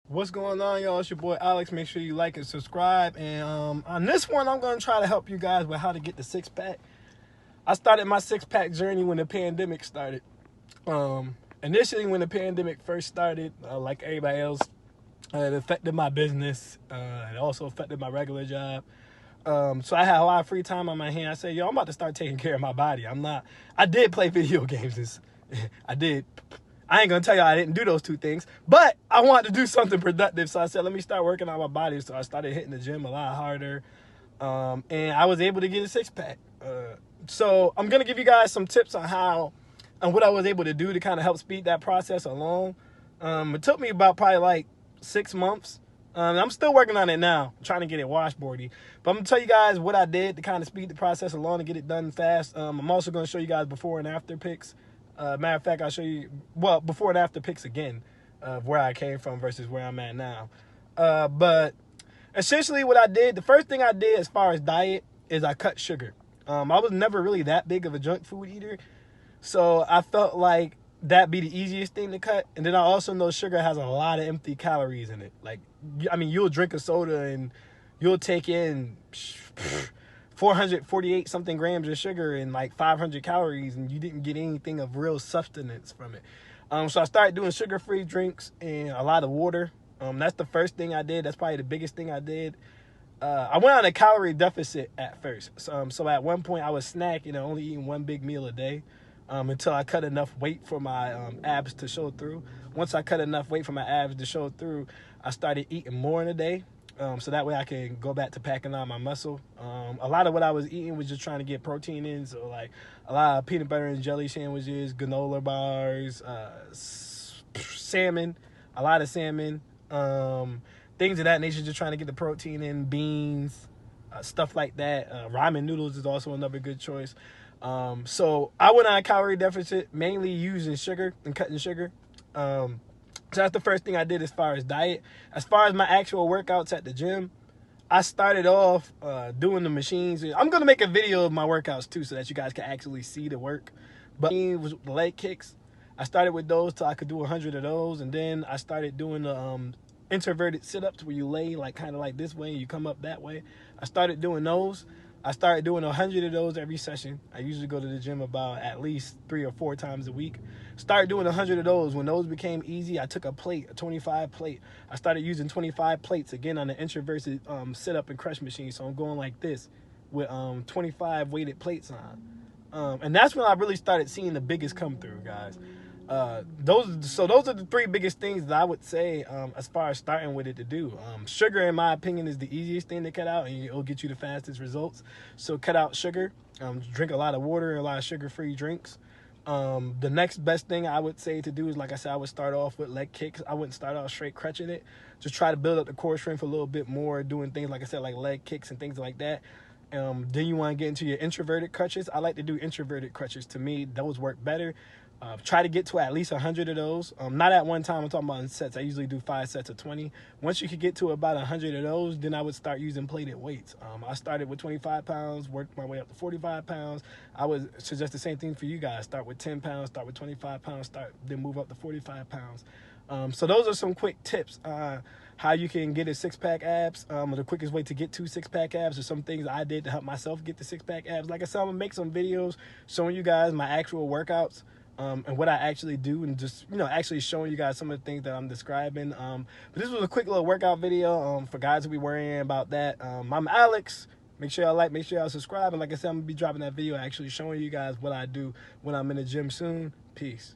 What's going on, y'all? It's your boy Alex. Make sure you like and subscribe. And on this one, I'm going to try to help you guys with how to get the six-pack. I started my six-pack journey when the pandemic started. Initially, when the pandemic first started, like everybody else, it affected my business. It also affected my regular job. So I had a lot of free time on my hand. I said, yo, I'm about to start taking care of my body. I did play video games. I did. I ain't gonna tell y'all I didn't do those two things, but I wanted to do something productive. So I said, let me start working on my body. So I started hitting the gym a lot harder. And I was able to get a six-pack. So I'm gonna give you guys some tips on how and what I was able to do to kind of help speed that process along. It took me about probably like 6 months. I'm still working on it now. I'm trying to get it washboardy. But I'm going to tell you guys what I did to kind of speed the process along and get it done fast. I'm also going to show you guys before and after pics. Matter of fact, I'll show you, well, before and after pics again of where I came from versus where I'm at now. But essentially what I did, the first thing I did as far as diet is I cut sugar. I was never really that big of a junk food eater. So I felt like that'd be the easiest thing to cut. And then I also know sugar has a lot of empty calories in it. Like, I mean, you'll drink a soda and you'll take in 448 something grams of sugar and like 500 calories, and you didn't get anything of real sustenance from it. So I started doing sugar-free drinks and a lot of water. That's the first thing I did. That's probably the biggest thing I did. I went on a calorie deficit at first. So at one point I was snacking and only eating one big meal a day. Until I cut enough weight for my abs to show through. Once I cut enough weight for my abs to show through, I started eating more in a day. So that way I can go back to packing on my muscle. A lot of what I was eating was just trying to get protein in. So like a lot of peanut butter and jelly sandwiches, granola bars, salmon, a lot of salmon, things of that nature, just trying to get the protein in, beans, stuff like that. Ramen noodles is also another good choice. So I went on a calorie deficit, mainly using sugar and cutting sugar. So that's the first thing I did as far as diet. As far as my actual workouts at the gym, I started off doing the machines. I'm going to make a video of my workouts too so that you guys can actually see the work. But it was the leg kicks. I started with those till I could do 100 of those. And then I started doing the introverted sit-ups where you lay like kind of like this way and you come up that way. I started doing those. I started doing 100 of those every session. I usually go to the gym about at least 3 or 4 times a week. Started doing 100 of those. When those became easy, I took a 25 plate. I started using 25 plates again on the introverted sit-up and crush machine. So I'm going like this with 25 weighted plates on. And that's when I really started seeing the biggest come through, guys. Those are the 3 biggest things that I would say as far as starting with it to do. Sugar, in my opinion, is the easiest thing to cut out, and it'll get you the fastest results. So cut out sugar, drink a lot of water and a lot of sugar-free drinks. The next best thing I would say to do is, like I said, I would start off with leg kicks. I wouldn't start off straight crutching it. Just try to build up the core strength a little bit more, doing things, like I said, like leg kicks and things like that. Then you want to get into your introverted crutches. I like to do introverted crutches. To me, those work better. Try to get to at least 100 of those. Not at one time. I'm talking about in sets. I usually do 5 sets of 20. Once you could get to about 100 of those, then I would start using plated weights. I started with 25 pounds, worked my way up to 45 pounds. I would suggest the same thing for you guys. Start with 10 pounds, start with 25 pounds, then move up to 45 pounds. So those are some quick tips on how you can get a six-pack abs. The quickest way to get to six-pack abs are some things I did to help myself get the six-pack abs. Like I said, I'm going to make some videos showing you guys my actual workouts. And what I actually do, and just, actually showing you guys some of the things that I'm describing. But this was a quick little workout video for guys who be worrying about that. I'm Alex. Make sure y'all like, make sure y'all subscribe. And like I said, I'm going to be dropping that video actually showing you guys what I do when I'm in the gym soon. Peace.